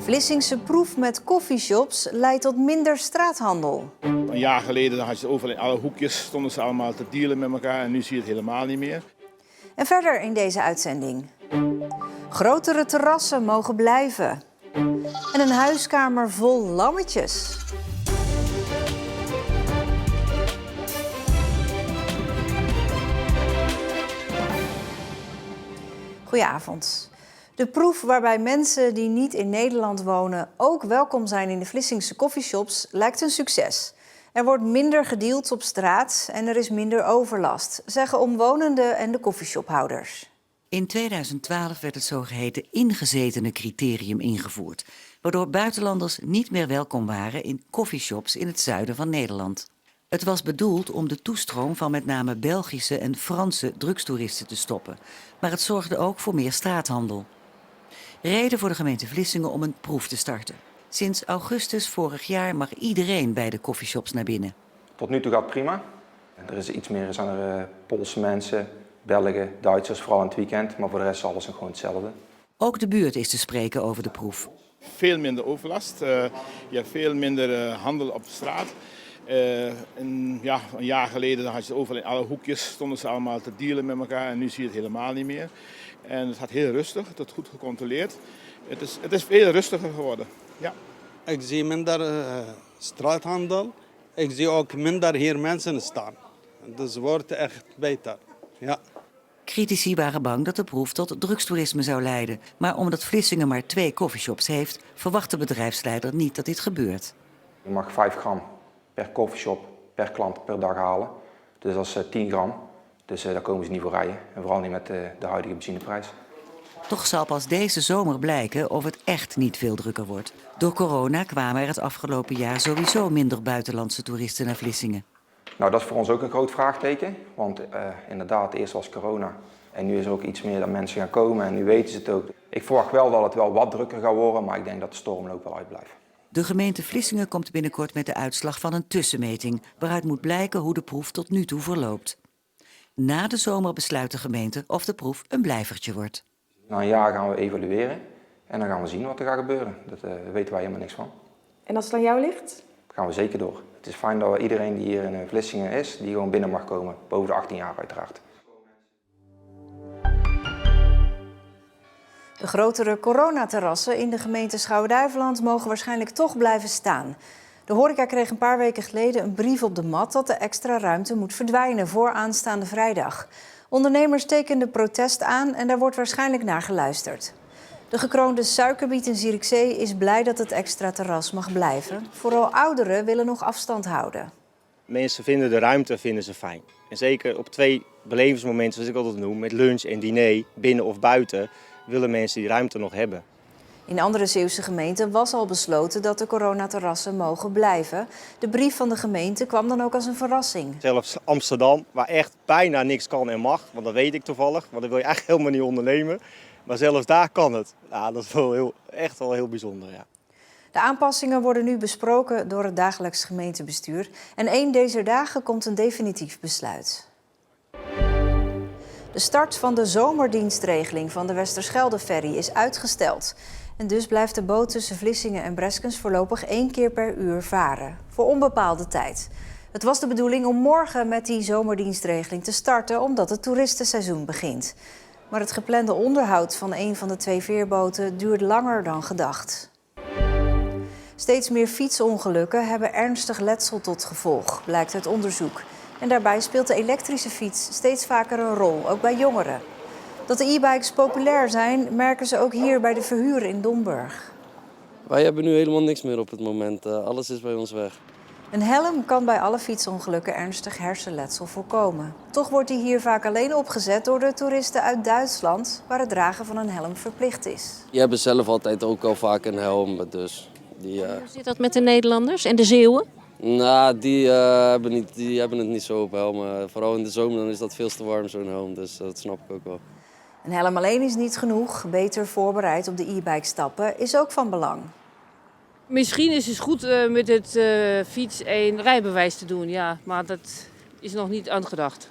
Vlissingse proef met coffeeshops leidt tot minder straathandel. Een jaar geleden had je overal in alle hoekjes, stonden ze allemaal te dealen met elkaar en nu zie je het helemaal niet meer. En verder in deze uitzending. Grotere terrassen mogen blijven. En een huiskamer vol lammetjes. Goedenavond. De proef waarbij mensen die niet in Nederland wonen ook welkom zijn in de Vlissingse coffeeshops lijkt een succes. Er wordt minder gedeeld op straat en er is minder overlast, zeggen omwonenden en de coffeeshophouders. In 2012 werd het zogeheten ingezetene criterium ingevoerd, waardoor buitenlanders niet meer welkom waren in coffeeshops in het zuiden van Nederland. Het was bedoeld om de toestroom van met name Belgische en Franse drugstoeristen te stoppen, maar het zorgde ook voor meer straathandel. Reden voor de gemeente Vlissingen om een proef te starten. Sinds augustus vorig jaar mag iedereen bij de coffeeshops naar binnen. Tot nu toe gaat het prima. Er is iets meer, zijn er Poolse mensen, Belgen, Duitsers, vooral in het weekend. Maar voor de rest is alles nog gewoon hetzelfde. Ook de buurt is te spreken over de proef. Veel minder overlast, je hebt veel minder handel op straat. Een jaar geleden had je overal in alle hoekjes, stonden ze allemaal te dealen met elkaar en nu zie je het helemaal niet meer. En het gaat heel rustig, het is goed gecontroleerd. Het is veel rustiger geworden. Ja. Ik zie minder straathandel. Ik zie ook minder hier mensen staan. Dus het wordt echt beter. Ja. Critici waren bang dat de proef tot drugstoerisme zou leiden. Maar omdat Vlissingen maar 2 coffeeshops heeft, verwacht de bedrijfsleider niet dat dit gebeurt. Je mag 5 gram per coffeeshop per klant per dag halen. Dus dat is 10 gram. Dus daar komen ze niet voor rijden. En vooral niet met de huidige benzineprijs. Toch zal pas deze zomer blijken of het echt niet veel drukker wordt. Door corona kwamen er het afgelopen jaar sowieso minder buitenlandse toeristen naar Vlissingen. Nou, dat is voor ons ook een groot vraagteken. Want inderdaad, eerst was corona. En nu is er ook iets meer dat mensen gaan komen en nu weten ze het ook. Ik verwacht wel dat het wel wat drukker gaat worden, maar ik denk dat de stormloop wel uitblijft. De gemeente Vlissingen komt binnenkort met de uitslag van een tussenmeting, waaruit moet blijken hoe de proef tot nu toe verloopt. Na de zomer besluit de gemeente of de proef een blijvertje wordt. Na een jaar gaan we evalueren en dan gaan we zien wat er gaat gebeuren. Daar weten wij helemaal niks van. En als het aan jou ligt? Dan gaan we zeker door. Het is fijn dat iedereen die hier in Vlissingen is, die gewoon binnen mag komen. Boven de 18 jaar uiteraard. De grotere coronaterrassen in de gemeente Schouwen-Duiveland mogen waarschijnlijk toch blijven staan. De horeca kreeg een paar weken geleden een brief op de mat dat de extra ruimte moet verdwijnen voor aanstaande vrijdag. Ondernemers tekenden protest aan en daar wordt waarschijnlijk naar geluisterd. De gekroonde suikerbiet in Zierikzee is blij dat het extra terras mag blijven. Vooral ouderen willen nog afstand houden. Mensen vinden de ruimte fijn. En zeker op 2 belevingsmomenten, zoals ik altijd noem, met lunch en diner, binnen of buiten, willen mensen die ruimte nog hebben. In andere Zeeuwse gemeenten was al besloten dat de coronaterrassen mogen blijven. De brief van de gemeente kwam dan ook als een verrassing. Zelfs Amsterdam, waar echt bijna niks kan en mag, want dat weet ik toevallig, want dat wil je eigenlijk helemaal niet ondernemen. Maar zelfs daar kan het. Ja, dat is echt wel heel bijzonder. Ja. De aanpassingen worden nu besproken door het dagelijks gemeentebestuur. En 1 deze dagen komt een definitief besluit. De start van de zomerdienstregeling van de Westerschelde-ferry is uitgesteld. En dus blijft de boot tussen Vlissingen en Breskens voorlopig 1 keer per uur varen. Voor onbepaalde tijd. Het was de bedoeling om morgen met die zomerdienstregeling te starten, omdat het toeristenseizoen begint. Maar het geplande onderhoud van een van de 2 veerboten duurt langer dan gedacht. Steeds meer fietsongelukken hebben ernstig letsel tot gevolg, blijkt uit onderzoek. En daarbij speelt de elektrische fiets steeds vaker een rol, ook bij jongeren. Dat de e-bikes populair zijn, merken ze ook hier bij de verhuur in Domburg. Wij hebben nu helemaal niks meer op het moment. Alles is bij ons weg. Een helm kan bij alle fietsongelukken ernstig hersenletsel voorkomen. Toch wordt die hier vaak alleen opgezet door de toeristen uit Duitsland, waar het dragen van een helm verplicht is. Die hebben zelf altijd ook al vaak een helm, dus Hoe zit dat met de Nederlanders en de Zeeuwen? Nou, die hebben het niet zo op helmen. Vooral in de zomer dan is dat veel te warm, zo'n helm, dus dat snap ik ook wel. Een helm alleen is niet genoeg. Beter voorbereid op de e-bike stappen is ook van belang. Misschien is het goed met het fiets een rijbewijs te doen, ja, maar dat is nog niet aangedacht.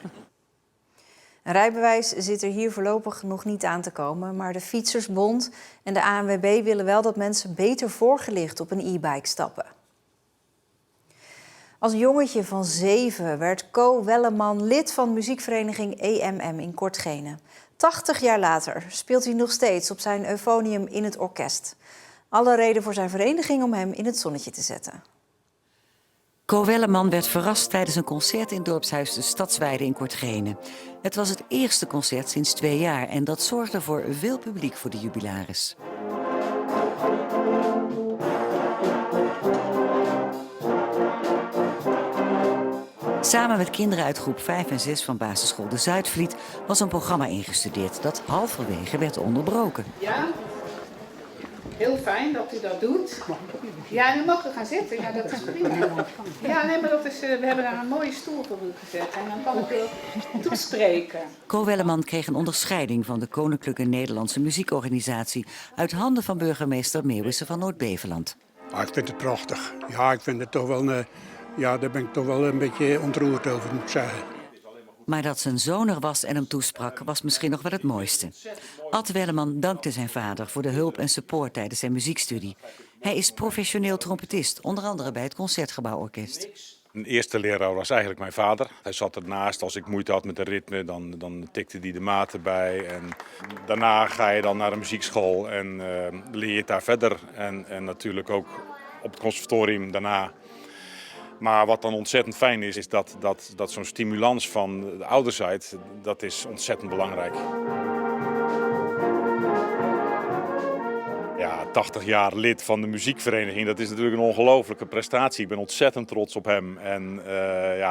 Een rijbewijs zit er hier voorlopig nog niet aan te komen, maar de Fietsersbond en de ANWB willen wel dat mensen beter voorgelicht op een e-bike stappen. Als jongetje van 7 werd Co Welleman lid van muziekvereniging EMM in Kortgene. 80 jaar later speelt hij nog steeds op zijn euphonium in het orkest. Alle reden voor zijn vereniging om hem in het zonnetje te zetten. Co Welleman werd verrast tijdens een concert in dorpshuis de Stadsweide in Kortgene. Het was het eerste concert sinds 2 jaar en dat zorgde voor veel publiek voor de jubilaris. Samen met kinderen uit groep 5 en 6 van basisschool De Zuidvliet was een programma ingestudeerd dat halverwege werd onderbroken. Ja, heel fijn dat u dat doet. Ja, nu mag u gaan zitten. Ja, dat is prima. Ja, nee, maar dat is, we hebben daar een mooie stoel voor u gezet en dan kan ik u toespreken. Co Welleman kreeg een onderscheiding van de Koninklijke Nederlandse Muziekorganisatie uit handen van burgemeester Meeuwissen van Noord-Beveland. Ik vind het prachtig. Ja, ik vind het toch wel... Ja, daar ben ik toch wel een beetje ontroerd over, moet ik zeggen. Maar dat zijn zoon er was en hem toesprak, was misschien nog wel het mooiste. Ad Welleman dankte zijn vader voor de hulp en support tijdens zijn muziekstudie. Hij is professioneel trompetist, onder andere bij het Concertgebouworkest. Een eerste leraar was eigenlijk mijn vader. Hij zat ernaast. Als ik moeite had met een ritme, dan tikte hij de maten bij. En daarna ga je dan naar een muziekschool en leer je het daar verder. En natuurlijk ook op het conservatorium daarna. Maar wat dan ontzettend fijn is dat zo'n stimulans van de ouderzijde, dat is ontzettend belangrijk. Ja, 80 jaar lid van de muziekvereniging, dat is natuurlijk een ongelofelijke prestatie. Ik ben ontzettend trots op hem en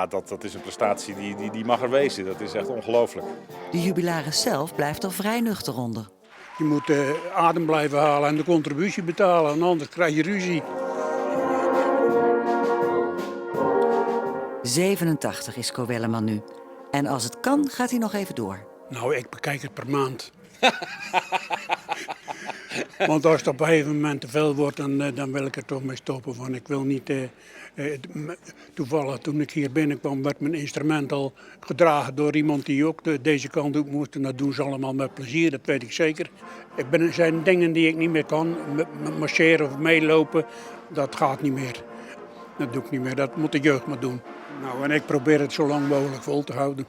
dat is een prestatie die mag er wezen. Dat is echt ongelooflijk. De jubilaris zelf blijft er vrij nuchter onder. Je moet adem blijven halen en de contributie betalen, en anders krijg je ruzie. 87 is Co Welleman nu. En als het kan, gaat hij nog even door. Nou, ik bekijk het per maand. Want als het op een gegeven moment te veel wordt, dan wil ik er toch mee stoppen. Want ik wil niet... toevallig, toen ik hier binnenkwam, werd mijn instrument al gedragen door iemand die ook deze kant op moest. En dat doen ze allemaal met plezier, dat weet ik zeker. Er zijn dingen die ik niet meer kan. Marcheren of meelopen, dat gaat niet meer. Dat doe ik niet meer, dat moet de jeugd maar doen. Nou, en ik probeer het zo lang mogelijk vol te houden.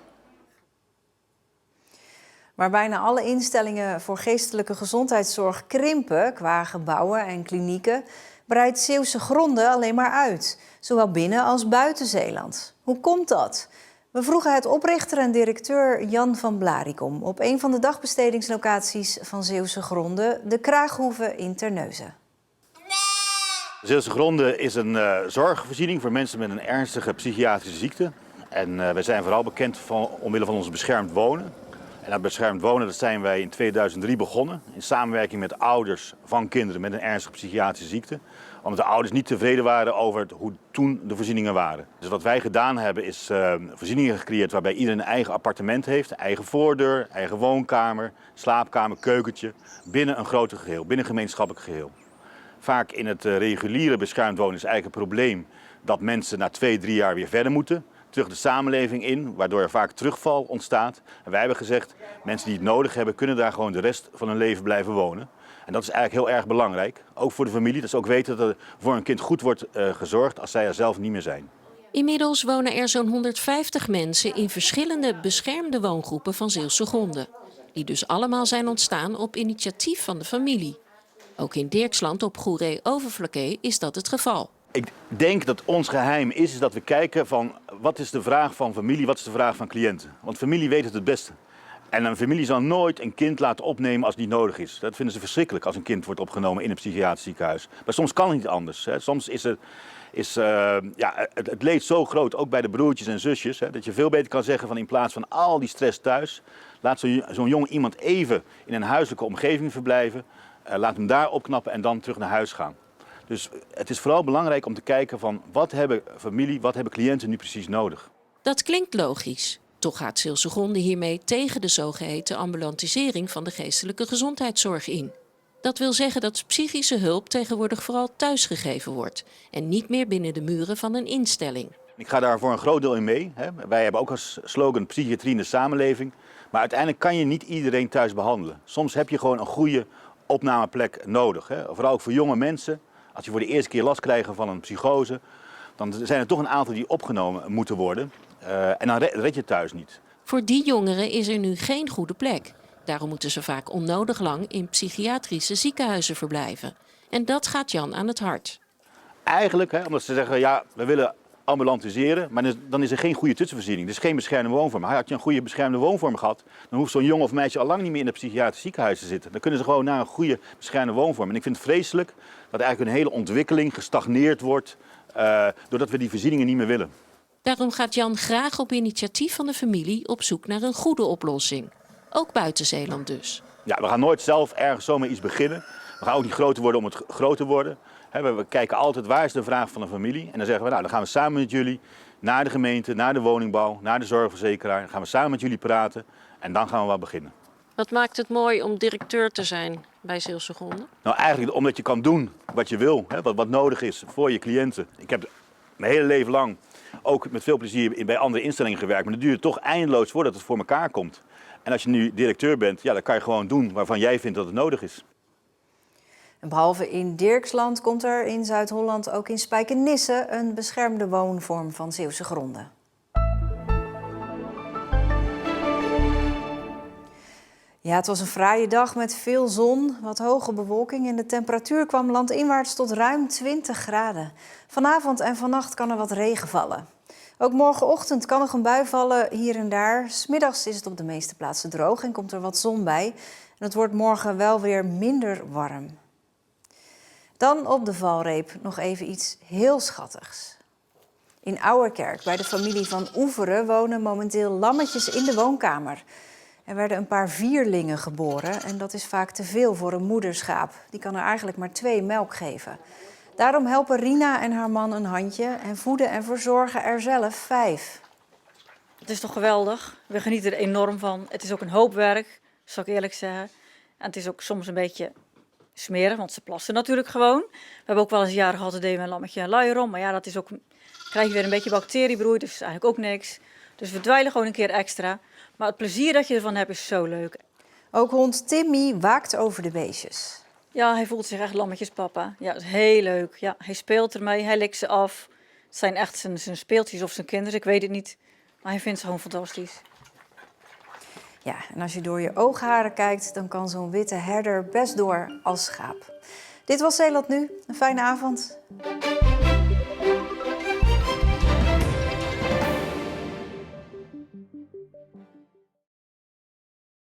Waar bijna alle instellingen voor geestelijke gezondheidszorg krimpen qua gebouwen en klinieken, breidt Zeeuwse Gronden alleen maar uit. Zowel binnen als buiten Zeeland. Hoe komt dat? We vroegen het oprichter en directeur Jan van Blaricom op een van de dagbestedingslocaties van Zeeuwse Gronden, de Kraaghoeve in Terneuzen. Zeeuwse Gronden is een zorgvoorziening voor mensen met een ernstige psychiatrische ziekte. En wij zijn vooral bekend omwille van onze beschermd wonen. En dat beschermd wonen dat zijn wij in 2003 begonnen. In samenwerking met ouders van kinderen met een ernstige psychiatrische ziekte. Omdat de ouders niet tevreden waren over hoe toen de voorzieningen waren. Dus wat wij gedaan hebben is voorzieningen gecreëerd waarbij iedereen een eigen appartement heeft. Eigen voordeur, eigen woonkamer, slaapkamer, keukentje. Binnen een groter geheel, binnen een gemeenschappelijk geheel. Vaak in het reguliere beschermd wonen is eigenlijk het probleem dat mensen na 2-3 jaar weer verder moeten. Terug de samenleving in, waardoor er vaak terugval ontstaat. En wij hebben gezegd, mensen die het nodig hebben, kunnen daar gewoon de rest van hun leven blijven wonen. En dat is eigenlijk heel erg belangrijk, ook voor de familie. Dat ze ook weten dat er voor een kind goed wordt gezorgd als zij er zelf niet meer zijn. Inmiddels wonen er zo'n 150 mensen in verschillende beschermde woongroepen van Zeeuwse Gronden. Die dus allemaal zijn ontstaan op initiatief van de familie. Ook in Dirksland op Goeree-Overflakkee is dat het geval. Ik denk dat ons geheim is dat we kijken van wat is de vraag van familie, wat is de vraag van cliënten. Want familie weet het beste. En een familie zal nooit een kind laten opnemen als het niet nodig is. Dat vinden ze verschrikkelijk als een kind wordt opgenomen in een psychiatrisch ziekenhuis. Maar soms kan het niet anders. Hè. Soms is het leed zo groot, ook bij de broertjes en zusjes, hè, dat je veel beter kan zeggen van in plaats van al die stress thuis, laat zo'n jong iemand even in een huiselijke omgeving verblijven. Laat hem daar opknappen en dan terug naar huis gaan. Dus het is vooral belangrijk om te kijken van wat hebben familie, wat hebben cliënten nu precies nodig. Dat klinkt logisch. Toch gaat Zeeuwse Gronden hiermee tegen de zogeheten ambulantisering van de geestelijke gezondheidszorg in. Dat wil zeggen dat psychische hulp tegenwoordig vooral thuis gegeven wordt en niet meer binnen de muren van een instelling. Ik ga daar voor een groot deel in mee. Hè. Wij hebben ook als slogan psychiatrie in de samenleving. Maar uiteindelijk kan je niet iedereen thuis behandelen. Soms heb je gewoon een goede opnameplek nodig. Hè? Vooral ook voor jonge mensen. Als je voor de eerste keer last krijgt van een psychose, dan zijn er toch een aantal die opgenomen moeten worden. En dan red je thuis niet. Voor die jongeren is er nu geen goede plek. Daarom moeten ze vaak onnodig lang in psychiatrische ziekenhuizen verblijven. En dat gaat Jan aan het hart. Eigenlijk, omdat ze zeggen, ja, we willen ambulantiseren, maar dan is er geen goede tussenvoorziening. Er is geen beschermde woonvorm. Had je een goede beschermde woonvorm gehad, dan hoeft zo'n jongen of meisje al lang niet meer in het psychiatrisch ziekenhuis te zitten. Dan kunnen ze gewoon naar een goede beschermde woonvorm. En ik vind het vreselijk dat eigenlijk een hele ontwikkeling gestagneerd wordt, doordat we die voorzieningen niet meer willen. Daarom gaat Jan graag op initiatief van de familie op zoek naar een goede oplossing. Ook buiten Zeeland dus. Ja, we gaan nooit zelf ergens zomaar iets beginnen. We gaan ook niet groter worden om het groot te worden. We kijken altijd waar is de vraag van de familie. En dan zeggen we, nou, dan gaan we samen met jullie naar de gemeente, naar de woningbouw, naar de zorgverzekeraar. Dan gaan we samen met jullie praten en dan gaan we wel beginnen. Wat maakt het mooi om directeur te zijn bij Zeelse Gronden? Nou, eigenlijk omdat je kan doen wat je wil, wat nodig is voor je cliënten. Ik heb mijn hele leven lang ook met veel plezier bij andere instellingen gewerkt. Maar het duurt toch eindeloos voordat het voor elkaar komt. En als je nu directeur bent, ja, dan kan je gewoon doen waarvan jij vindt dat het nodig is. En behalve in Dirksland komt er in Zuid-Holland ook in Spijkenisse een beschermde woonvorm van Zeeuwse gronden. Ja, het was een fraaie dag met veel zon, wat hoge bewolking en de temperatuur kwam landinwaarts tot ruim 20 graden. Vanavond en vannacht kan er wat regen vallen. Ook morgenochtend kan nog een bui vallen hier en daar. 's Middags is het op de meeste plaatsen droog en komt er wat zon bij. En het wordt morgen wel weer minder warm. Dan op de valreep nog even iets heel schattigs. In Ouwerkerk bij de familie van Oeveren wonen momenteel lammetjes in de woonkamer. Er werden een paar vierlingen geboren en dat is vaak te veel voor een moederschaap. Die kan er eigenlijk maar 2 melk geven. Daarom helpen Rina en haar man een handje en voeden en verzorgen er zelf 5. Het is toch geweldig. We genieten er enorm van. Het is ook een hoop werk, zal ik eerlijk zeggen. En het is ook soms een beetje smerig, want ze plassen natuurlijk gewoon. We hebben ook wel eens jaren gehad, dat deden we een lammetje een luier om. Maar ja, dat is ook, krijg je weer een beetje bacteriebroei, dus is eigenlijk ook niks. Dus we dweilen gewoon een keer extra. Maar het plezier dat je ervan hebt is zo leuk. Ook hond Timmy waakt over de beestjes. Ja, hij voelt zich echt lammetjespapa. Ja, dat is heel leuk. Ja, hij speelt ermee, hij likt ze af. Het zijn echt zijn speeltjes of zijn kinderen, ik weet het niet. Maar hij vindt ze gewoon fantastisch. Ja, en als je door je oogharen kijkt, dan kan zo'n witte herder best door als schaap. Dit was Zeeland Nu. Een fijne avond.